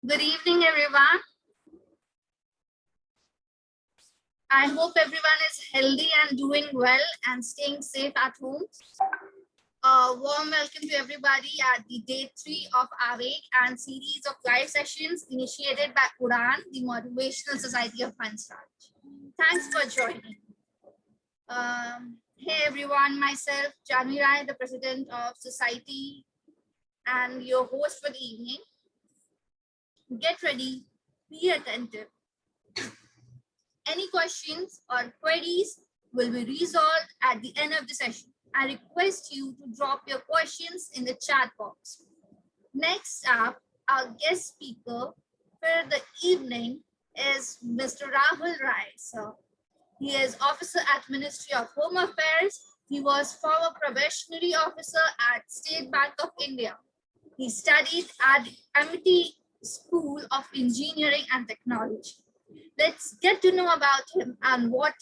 Good evening, everyone. I hope everyone is healthy and doing well and staying safe at home. A warm welcome to everybody at the day 3 of our week and series of live sessions initiated by Udan, the Motivational Society of Hansraj. Thanks for joining. Hey everyone, myself, Janvi Rai, the President of Society and your host for the evening. Get ready, be attentive. Any questions or queries will be resolved at the end of the session. I request you to drop your questions in the chat box. Next up, our guest speaker for the evening is Mr. Rahul Rai. So he is Officer at Ministry of Home Affairs. He was former probationary officer at State Bank of India. He studied at Amity School of Engineering and Technology. Let's get to know about him and what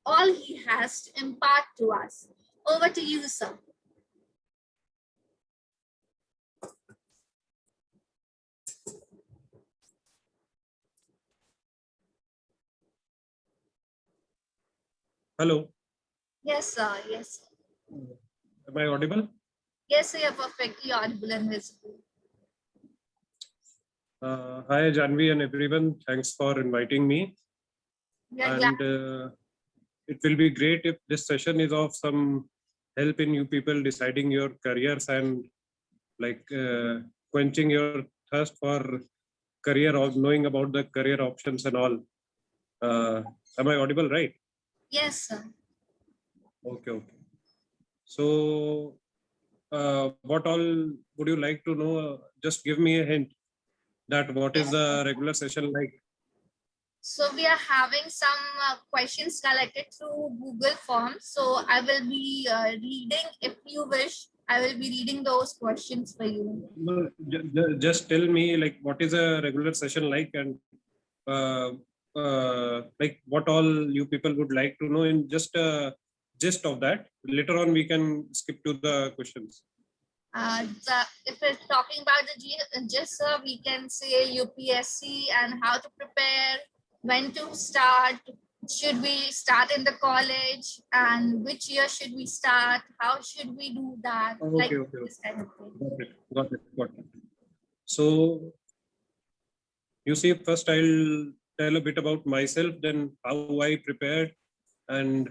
all he has to impart to us. Over to you, sir. Hello. Yes, sir. Yes. Am I audible? Yes, sir. You're perfectly audible and visible. Hi, Janvi and everyone. Thanks for inviting me. And it will be great if this session is of some help in you people deciding your careers and like quenching your thirst for career or knowing about the career options and all. Am I audible, right? Yes, sir. Okay. So what all would you like to know? Just give me a hint that what is the regular session like? So we are having some questions collected through Google Forms. So I will be reading, if you wish, I will be reading those questions for you. No, just tell me like what is a regular session like and like what all you people would like to know in just a gist of that. Later on we can skip to the questions. If we're talking about the gist, sir, we can say UPSC and how to prepare, when to start, should we start in the college, and which year should we start, how should we do that, Okay. This kind of thing. Got it. So you see, first I'll tell a bit about myself, then how I prepared and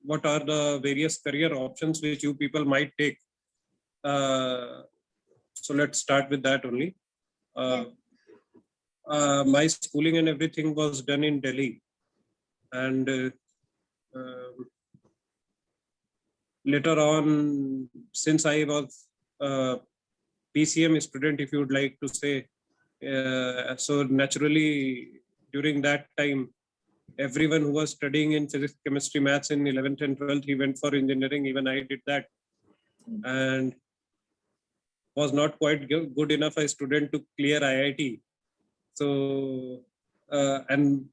what are the various career options which you people might take. So let's start with that only. My schooling and everything was done in Delhi, and later on, since I was a PCM student, if you would like to say, so naturally during that time, everyone who was studying in physics, chemistry, maths in 11th and 12th, he went for engineering. Even I did that, and was not quite good enough a student to clear IIT. So, and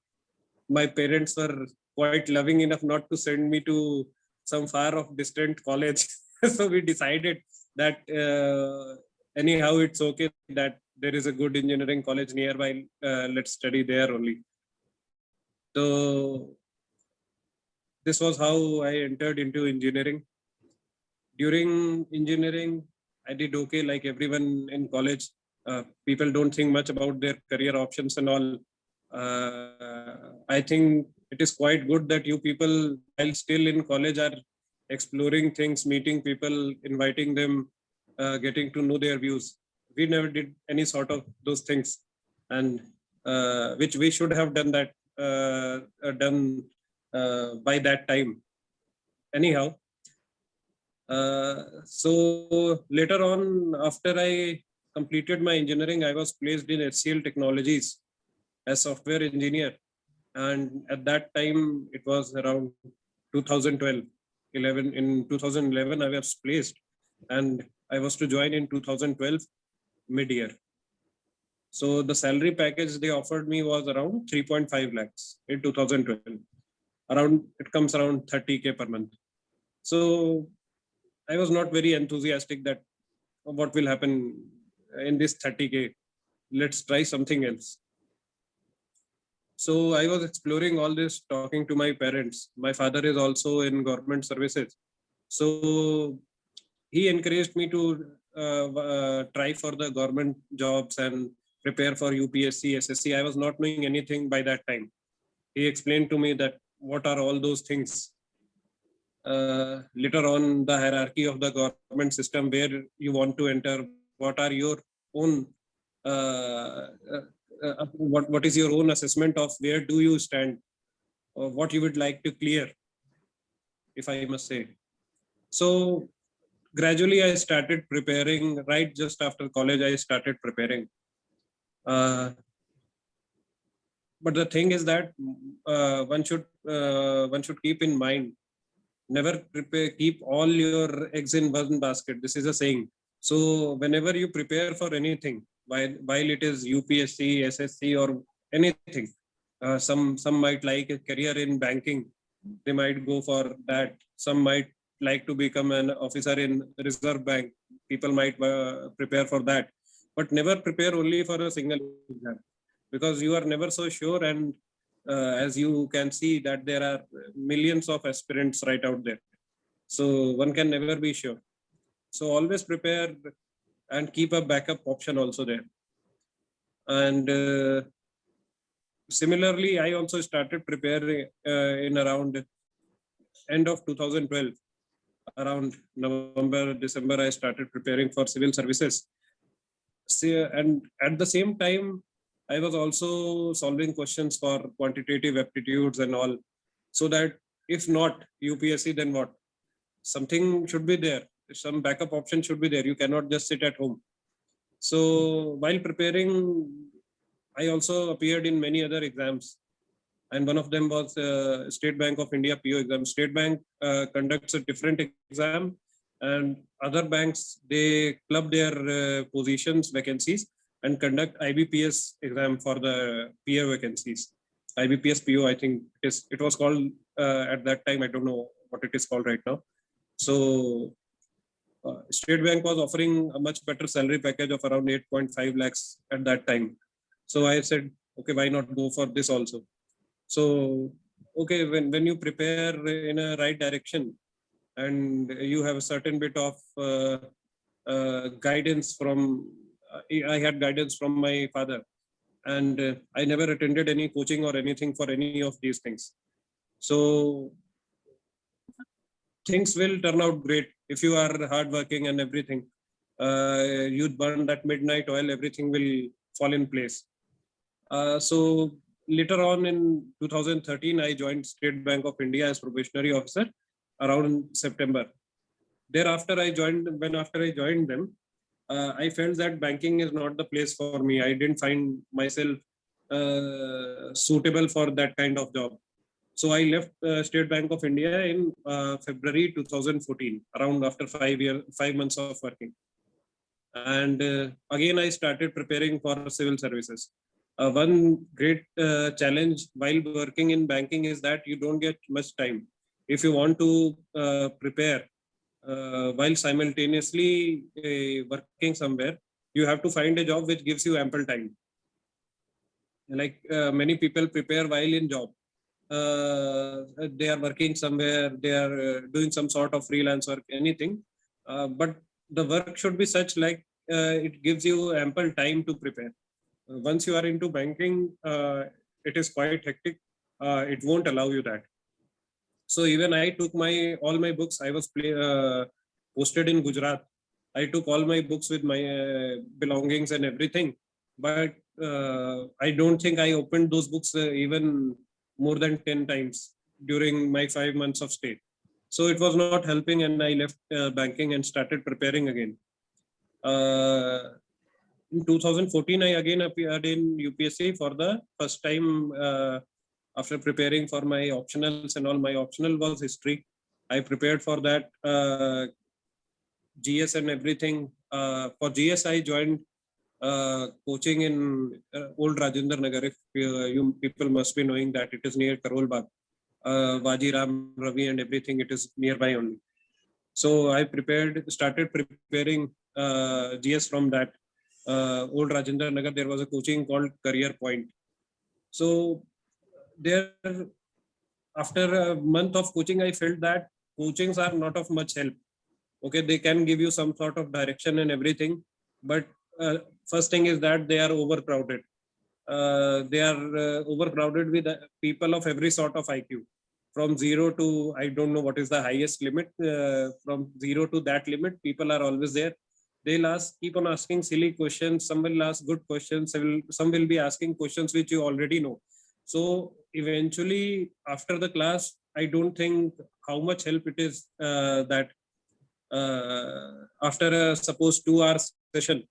my parents were quite loving enough not to send me to some far off distant college. So we decided that anyhow, it's okay that there is a good engineering college nearby. Let's study there only. So this was how I entered into engineering. During engineering, I did okay like everyone in college. People don't think much about their career options and all. I think it is quite good that you people, while still in college, are exploring things, meeting people, inviting them, getting to know their views. We never did any sort of those things, and which we should have done that by that time. Anyhow, so later on, after I completed my engineering, I was placed in HCL Technologies as software engineer. And at that time, it was around 2012, 11. In 2011, I was placed and I was to join in 2012 mid-year. So the salary package they offered me was around 3.5 lakhs in 2012. It comes around 30K per month. So I was not very enthusiastic that what will happen in this 30K. Let's try something else. So I was exploring all this, talking to my parents. My father is also in government services. So he encouraged me to try for the government jobs and prepare for UPSC, SSC. I was not knowing anything by that time. He explained to me that what are all those things. Later on, the hierarchy of the government system, where you want to enter, what are your own, what is your own assessment of where do you stand, or what you would like to clear, if I must say. So gradually I started preparing. Right just after college, I started preparing. But the thing is that one should keep in mind, never keep all your eggs in one basket. This is a saying. So whenever you prepare for anything, while it is UPSC, SSC, or anything, some might like a career in banking. They might go for that. Some might like to become an officer in Reserve Bank. People might prepare for that, but never prepare only for a single exam, because you are never so sure. And as you can see that there are millions of aspirants right out there, so one can never be sure. So always prepare and keep a backup option also there. And similarly, I also started preparing in around end of 2012. Around November, December, I started preparing for civil services. And at the same time, I was also solving questions for quantitative aptitudes and all, so that if not UPSC, then what? Something should be there. Some backup option should be there. You cannot just sit at home. So while preparing, I also appeared in many other exams. And one of them was State Bank of India PO exam. State Bank conducts a different exam, and other banks, they club their positions, vacancies, and conduct IBPS exam for the PO vacancies. IBPS PO, I think it was called at that time. I don't know what it is called right now. So State Bank was offering a much better salary package of around 8.5 lakhs at that time. So I said, okay, why not go for this also? So, okay, when you prepare in a right direction and you have a certain bit of guidance from, I had guidance from my father, and I never attended any coaching or anything for any of these things. So things will turn out great if you are hardworking and everything. You'd burn that midnight oil, everything will fall in place. So later on in 2013, I joined State Bank of India as probationary officer around September. Thereafter, after I joined them, I felt that banking is not the place for me. I didn't find myself suitable for that kind of job. So I left State Bank of India in February 2014, around after 5 months of working. And again, I started preparing for civil services. One great challenge while working in banking is that you don't get much time. If you want to prepare while simultaneously working somewhere, you have to find a job which gives you ample time. Like many people prepare while in job. They are working somewhere, they are doing some sort of freelance work, anything. But the work should be such like it gives you ample time to prepare. Once you are into banking, it is quite hectic. It won't allow you that. So even I took all my books. I was posted in Gujarat. I took all my books with my belongings and everything. But I don't think I opened those books even more than 10 times during my 5 months of stay. So it was not helping, and I left banking and started preparing again. In 2014, I again appeared in UPSC for the first time after preparing for my optionals and all. My optional was history. I prepared for that GS and everything. For GS, I joined coaching in Old Rajendra Nagar. If you people must be knowing that it is near Karol Bagh. Vaji Ram, Ravi and everything, it is nearby only. So I started preparing GS from that. Old Rajendra Nagar, there was a coaching called Career Point. So there, after a month of coaching, I felt that coachings are not of much help. Okay, they can give you some sort of direction and everything, but first thing is that they are overcrowded. They are overcrowded with people of every sort of IQ. From zero to, I don't know what is the highest limit. From zero to that limit, people are always there. They'll keep on asking silly questions. Some will ask good questions. Some will be asking questions which you already know. So eventually, after the class, I don't think how much help it is that after a suppose 2 hours session,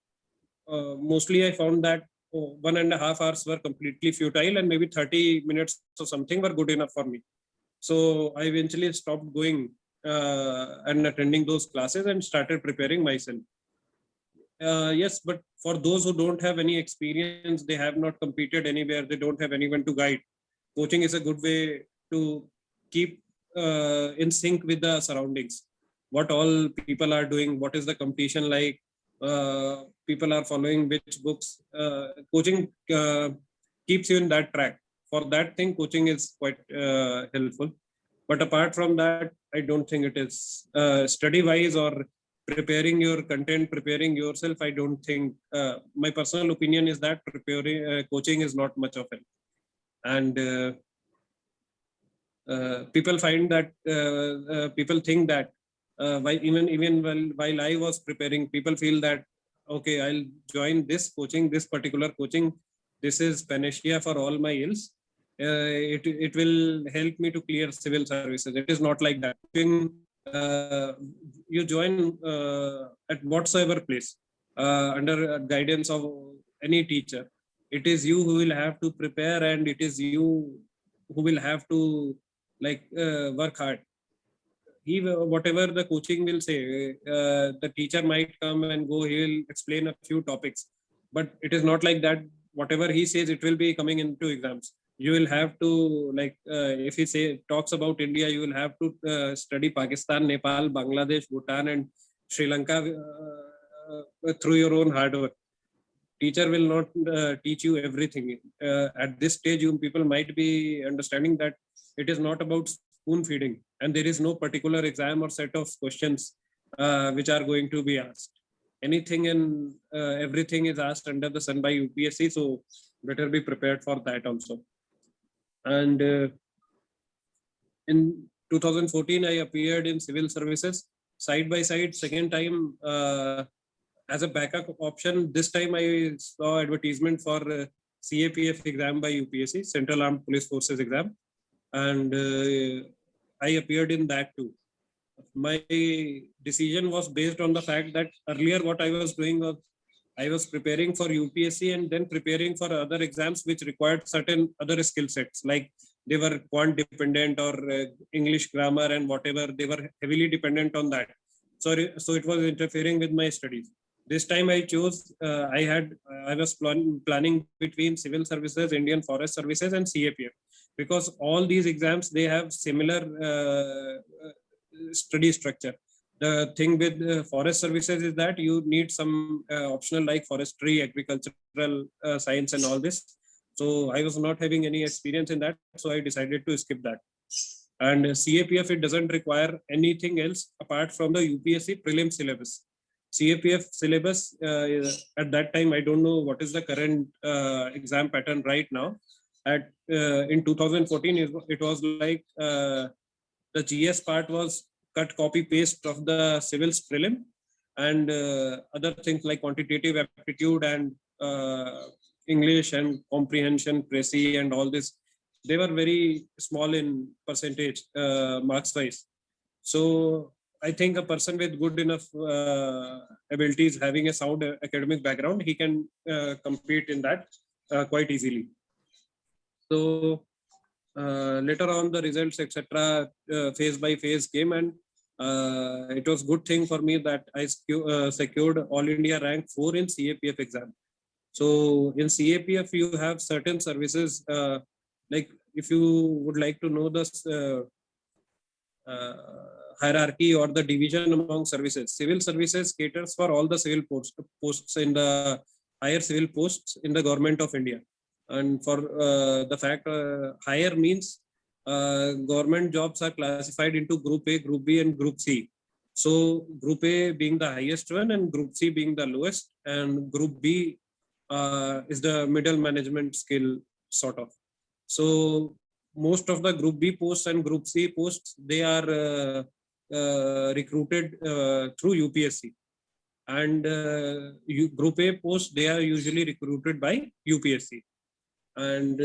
mostly I found that 1.5 hours were completely futile, and maybe 30 minutes or something were good enough for me. So I eventually stopped going and attending those classes and started preparing myself. Yes, but for those who don't have any experience, they have not competed anywhere, they don't have anyone to guide. Coaching is a good way to keep in sync with the surroundings. What all people are doing, what is the competition like, people are following which books. Coaching keeps you in that track. For that thing, coaching is quite helpful. But apart from that, I don't think it is study wise or preparing your content, preparing yourself. I don't think, my personal opinion is that preparing coaching is not much of it. And people find that people think that even while I was preparing, people feel that okay, I'll join this coaching, this particular coaching. This is panacea for all my ills. It will help me to clear civil services. It is not like that. You join at whatsoever place under guidance of any teacher. It is you who will have to prepare, and it is you who will have to work hard. Whatever the coaching will say, the teacher might come and go, he will explain a few topics, but it is not like that. Whatever he says, it will be coming into exams. You will have to, if he talks about India, you will have to study Pakistan, Nepal, Bangladesh, Bhutan and Sri Lanka through your own hard work. Teacher will not teach you everything. At this stage, you people might be understanding that it is not about spoon feeding, and there is no particular exam or set of questions which are going to be asked. Anything and everything is asked under the sun by UPSC, so better be prepared for that also. And in 2014, I appeared in civil services side by side, second time as a backup option. This time I saw advertisement for CAPF exam by UPSC, Central Armed Police Forces exam, and I appeared in that too. My decision was based on the fact that earlier what I was doing was I was preparing for UPSC and then preparing for other exams which required certain other skill sets, like they were quant dependent or English grammar and whatever, they were heavily dependent on that. So it was interfering with my studies. This time I chose, I was planning between civil services, Indian Forest Services and CAPF, because all these exams, they have similar study structure. The thing with forest services is that you need some optional like forestry, agricultural science and all this. So I was not having any experience in that, so I decided to skip that. And CAPF, it doesn't require anything else apart from the UPSC prelim syllabus. CAPF syllabus at that time, I don't know what is the current exam pattern right now. In 2014, it was like the GS part was cut copy paste of the civils prelim, and other things like quantitative aptitude and English and comprehension, Prezi and all this, they were very small in percentage marks wise. So I think a person with good enough abilities, having a sound academic background, he can compete in that quite easily. So later on, the results, etc., phase by phase came, and it was good thing for me that I secured All India rank 4 in CAPF exam. So in CAPF, you have certain services, like if you would like to know this, hierarchy or the division among services. Civil services caters for all the civil posts in the higher civil posts in the government of India. And for the fact higher means government jobs are classified into Group A, Group B, and Group C. So Group A being the highest one and Group C being the lowest, and Group B is the middle management skill sort of. So most of the Group B posts and Group C posts, they are recruited through UPSC. And Group A posts, they are usually recruited by UPSC. And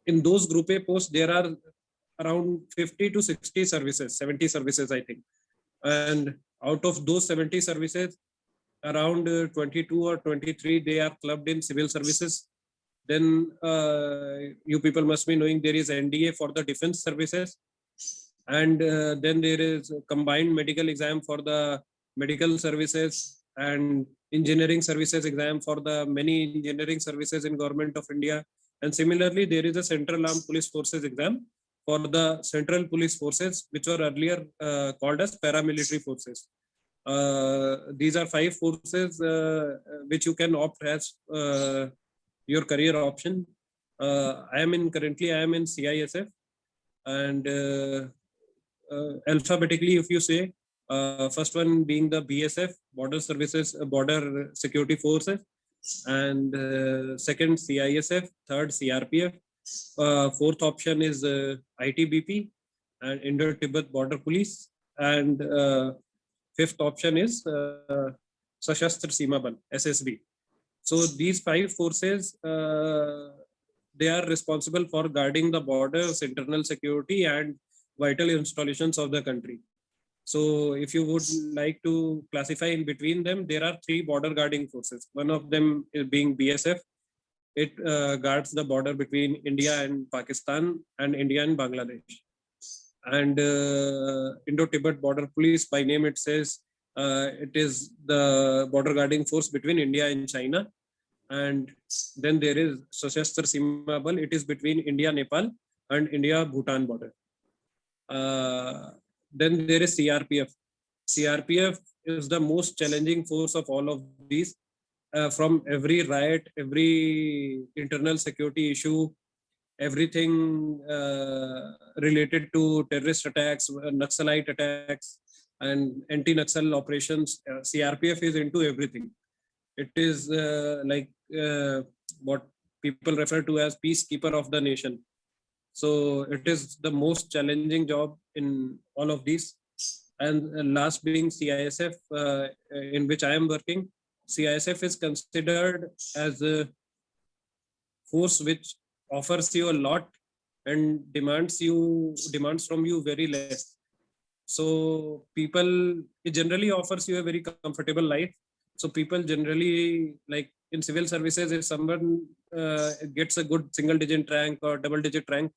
in those Group A posts, there are around 50 to 60 services, 70 services, I think. And out of those 70 services, around 22 or 23, they are clubbed in civil services. Then you people must be knowing there is NDA for the defense services. And then there is a combined medical exam for the medical services and engineering services exam for the many engineering services in government of India. And similarly, there is a Central Armed Police Forces exam for the Central Police Forces, which were earlier called as paramilitary forces. These are 5 forces which you can opt as your career option. Currently I am in CISF, and alphabetically, if you say, first one being the BSF, Border Services, Border Security Forces, and second CISF, third CRPF, fourth option is ITBP and Indo-Tibet Border Police, and fifth option is Sashastra Seema Bal, SSB. So these 5 forces, they are responsible for guarding the borders, internal security, and vital installations of the country. So if you would like to classify in between them, there are 3 border guarding forces. One of them is being BSF. It guards the border between India and Pakistan and India and Bangladesh. And Indo-Tibet Border Police, by name it says, it is the border guarding force between India and China. And then there is Sashastra Seema Bal. It is between India, Nepal, and India, Bhutan border. Then there is CRPF. CRPF is the most challenging force of all of these. From every riot, every internal security issue, everything related to terrorist attacks, Naxalite attacks, and anti-Naxal operations, CRPF is into everything. It is like what people refer to as peacekeeper of the nation. So it is the most challenging job in all of these. And last being CISF, in which I am working. CISF is considered as a force which offers you a lot and demands from you very less. So it generally offers you a very comfortable life. So people generally, like in civil services, if someone gets a good single-digit rank or double-digit rank,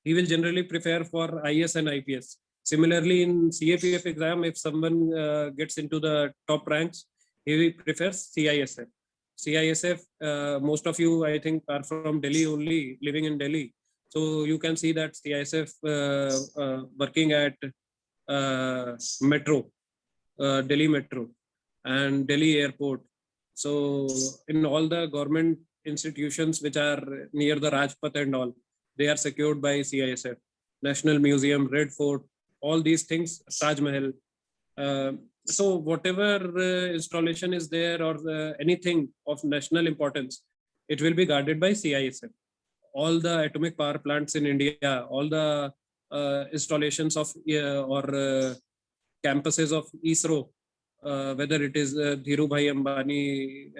he will generally prefer for IS and IPS. Similarly, in CAPF exam, if someone gets into the top ranks, he prefers CISF. CISF, most of you, I think, are from Delhi only, living in Delhi. So you can see that CISF working at Metro, Delhi Metro, and Delhi Airport. So in all the government institutions which are near the Rajpath and all, they are secured by CISF. National Museum, Red Fort, all these things, Taj Mahal. So whatever installation is there or anything of national importance, it will be guarded by CISF. All the atomic power plants in India, all the installations of or campuses of ISRO, whether it is Dhirubhai Ambani,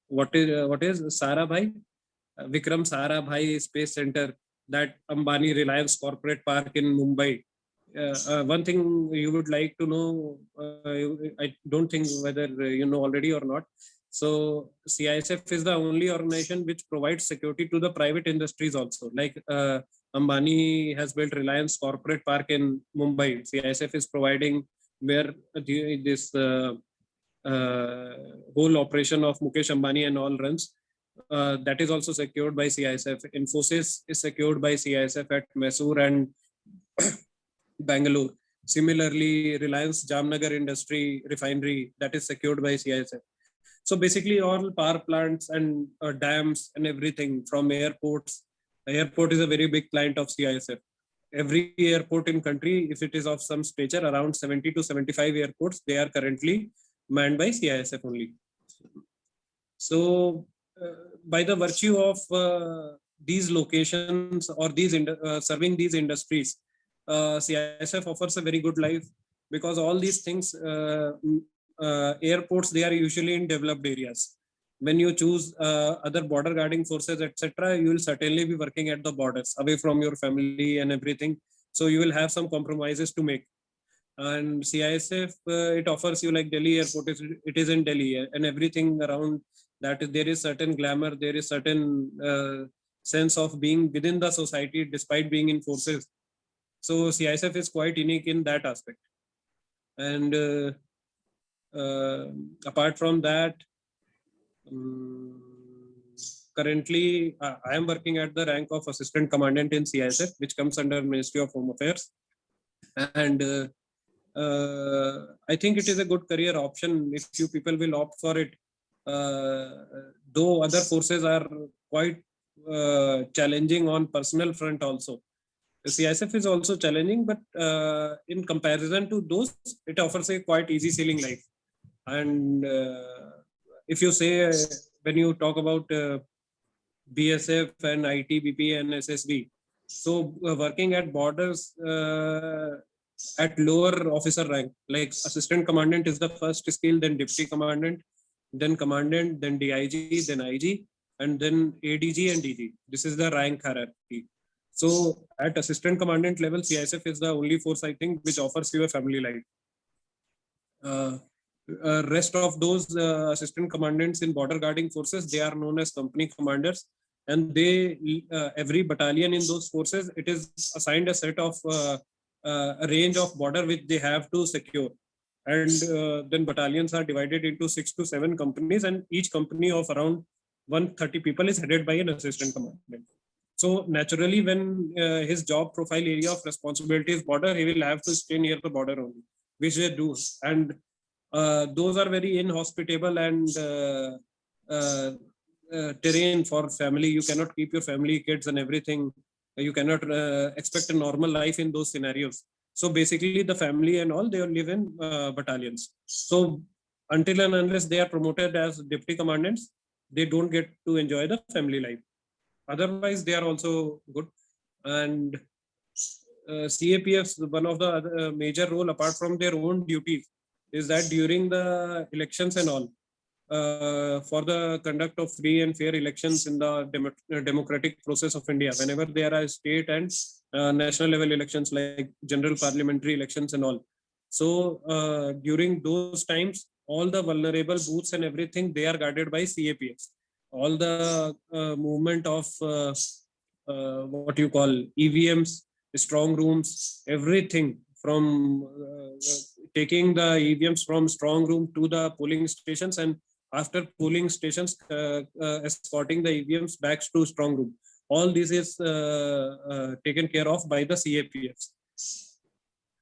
what is Sarabhai? Vikram Sarabhai Space Center, that Ambani Reliance Corporate Park in Mumbai. One thing you would like to know, I don't think whether you know already or not. So CISF is the only organization which provides security to the private industries also. Like Ambani has built Reliance Corporate Park in Mumbai. CISF is providing where this whole operation of Mukesh Ambani and all runs. That is also secured by CISF. Infosys is secured by CISF at Mysore, and Bangalore. Similarly, Reliance Jamnagar Industry Refinery, that is secured by CISF. So basically all power plants and dams and everything from airports. Airport is a very big client of CISF. Every airport in country, if it is of some stature, around 70 to 75 airports, they are currently manned by CISF only. So by the virtue of these locations or these serving these industries, CISF offers a very good life, because all these things, airports, they are usually in developed areas. When you choose other border guarding forces, etc., you will certainly be working at the borders, away from your family and everything. So you will have some compromises to make. And CISF, it offers you like Delhi airport, it is in Delhi, and everything around that. There is certain glamour, there is certain sense of being within the society despite being in forces. So CISF is quite unique in that aspect. And apart from that, currently I am working at the rank of assistant commandant in CISF, which comes under Ministry of Home Affairs. And I think it is a good career option if you people will opt for it. Though other forces are quite challenging on personal front also. The CISF is also challenging, but in comparison to those, it offers a quite easy sailing life. And if you say, when you talk about BSF and IT, BP and SSB, so working at borders at lower officer rank, like assistant commandant is the first skill, then deputy commandant, then commandant, then DIG, then IG, and then ADG and DG. This is the rank hierarchy. So at assistant commandant level, CISF is the only force, I think, which offers you a family life. Rest of those assistant commandants in border guarding forces, they are known as company commanders, and they every battalion in those forces, it is assigned a set of a range of border which they have to secure. And then battalions are divided into 6 to 7 companies, and each company of around 130 people is headed by an assistant commandant. So naturally, when his job profile area of responsibility is border, he will have to stay near the border only, which they do. And those are very inhospitable and terrain for family. You cannot keep your family, kids and everything. You cannot expect a normal life in those scenarios. So basically the family and all, they live in battalions. So until and unless they are promoted as deputy commandants, they don't get to enjoy the family life. Otherwise, they are also good. And CAPF's one of the other major role, apart from their own duties, is that during the elections and all, for the conduct of free and fair elections in the democratic process of India, whenever there are state and national level elections like general parliamentary elections and all. So during those times, all the vulnerable booths and everything, they are guarded by CAPFs. All the movement of what you call EVMs, strong rooms, everything from taking the EVMs from strong room to the polling stations, and after polling stations, escorting the EVMs back to strong room. All this is taken care of by the CAPFs.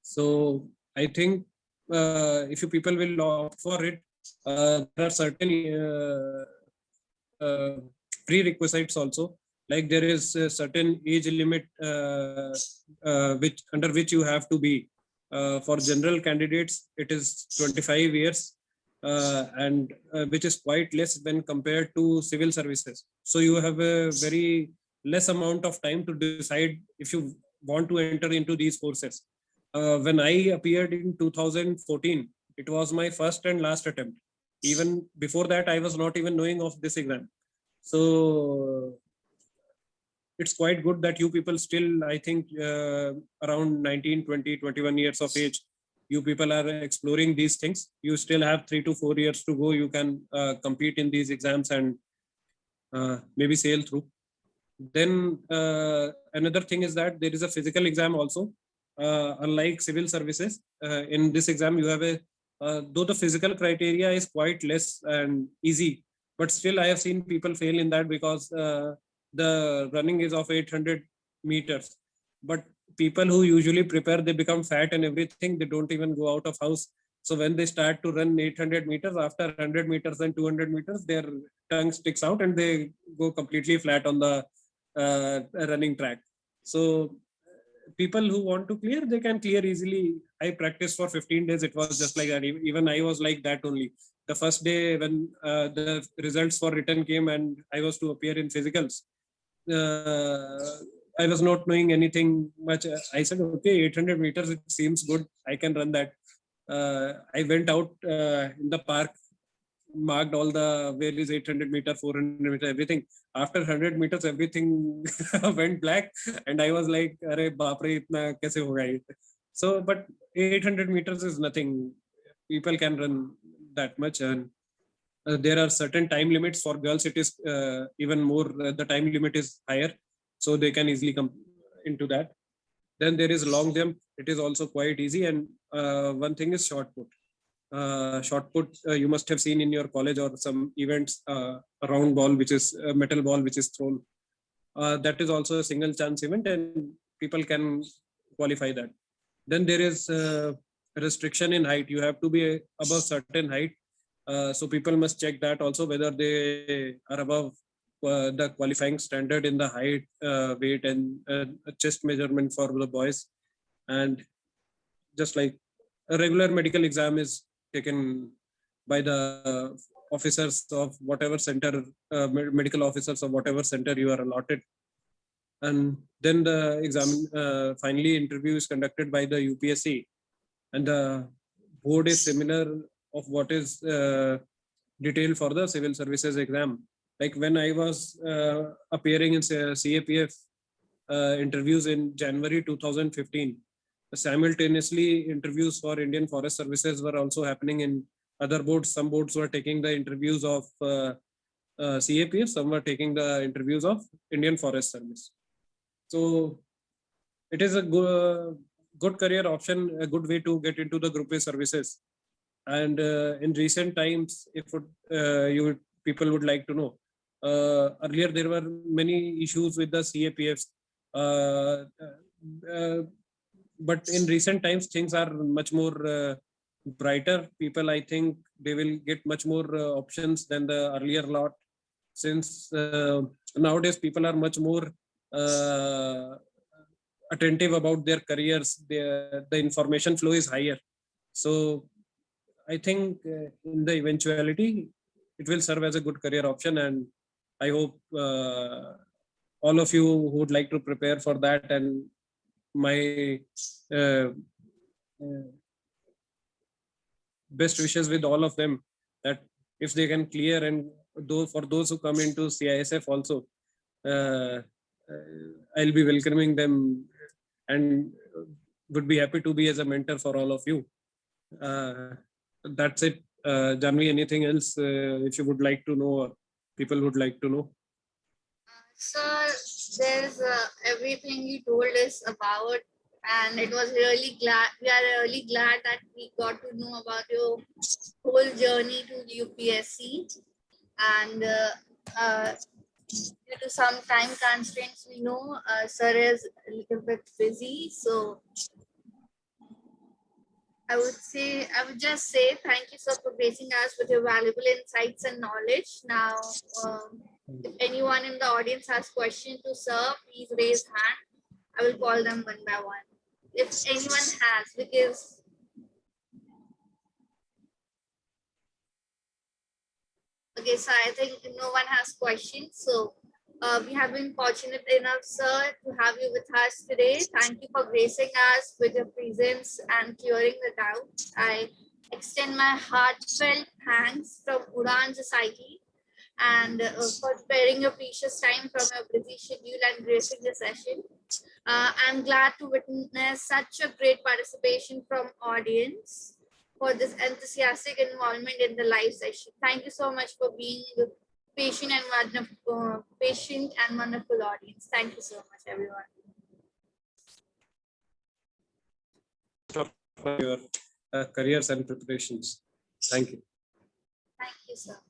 So I think if you people will opt for it, there are certain prerequisites also. Like there is a certain age limit which under which you have to be. For general candidates, it is 25 years, and which is quite less when compared to civil services. So you have a very less amount of time to decide if you want to enter into these forces. When I appeared in 2014, it was my first and last attempt. Even before that, I was not even knowing of this exam. So it's quite good that you people still, I think around 19, 20, 21 years of age, you people are exploring these things. You still have 3 to 4 years to go. You can compete in these exams and maybe sail through. Then another thing is that there is a physical exam also. Unlike civil services, in this exam you have a, though the physical criteria is quite less and easy, but still I have seen people fail in that because the running is of 800 meters. but people who usually prepare, they become fat and everything. They don't even go out of house. So when they start to run 800 meters, after 100 meters and 200 meters, their tongue sticks out and they go completely flat on the running track. So people who want to clear, they can clear easily. I practiced for 15 days. It was just like that. Even I was like that only. The first day when the results for written came and I was to appear in physicals, I was not knowing anything much. I said, okay, 800 meters, it seems good. I can run that. I went out in the park, marked all the where is 800 meter, 400 meter, everything. After 100 meters, everything went black, and I was like, "Arey baap re, itna kaise hoga ye?" So, but 800 meters is nothing. People can run that much, and there are certain time limits. For girls, it is even more. The time limit is higher, so they can easily come into that. Then there is long jump. It is also quite easy, and one thing is shot put. Shot put, you must have seen in your college or some events, a round ball, which is a metal ball, which is thrown. That is also a single chance event, and people can qualify that. Then there is restriction in height. You have to be above certain height. So people must check that also, whether they are above the qualifying standard in the height, weight, and chest measurement for the boys. And just like a regular medical exam is taken by the officers of whatever center, medical officers of whatever center you are allotted. And then the exam, finally interview is conducted by the UPSC, and the board is similar of what is detailed for the civil services exam. Like when I was appearing in CAPF interviews in January 2015, simultaneously interviews for Indian Forest Services were also happening in other boards. Some boards were taking the interviews of CAPF, some were taking the interviews of Indian Forest Service. So it is a good career option, a good way to get into the Group A services. And in recent times, if people would like to know, earlier there were many issues with the CAPFs, but in recent times things are much more brighter. People, I think, they will get much more options than the earlier lot, since nowadays people are much more attentive about their careers. The information flow is higher. So I think in the eventuality, it will serve as a good career option. And I hope all of you who would like to prepare for that, and my uh, best wishes with all of them, that if they can clear, and for those who come into CISF also, I'll be welcoming them and would be happy to be as a mentor for all of you. That's it. Janvi, anything else if you would like to know, or people would like to know? Sir, there's everything you told us about, and it was really glad. We are really glad that we got to know about your whole journey to the UPSC. And due to some time constraints, we know sir is a little bit busy, so I would just say thank you, sir, for gracing us with your valuable insights and knowledge. Now, if anyone in the audience has questions to sir, please raise hand. I will call them one by one. If anyone has, because okay, so I think no one has questions. So we have been fortunate enough, sir, to have you with us today. Thank you for gracing us with your presence and clearing the doubts. I extend my heartfelt thanks from Udan Society and for sparing your precious time from your busy schedule and gracing the session. I'm glad to witness such a great participation from audience for this enthusiastic involvement in the live session. Thank you so much for being patient and wonderful audience. Thank you so much, everyone. For your careers and preparations. Thank you. Thank you, sir.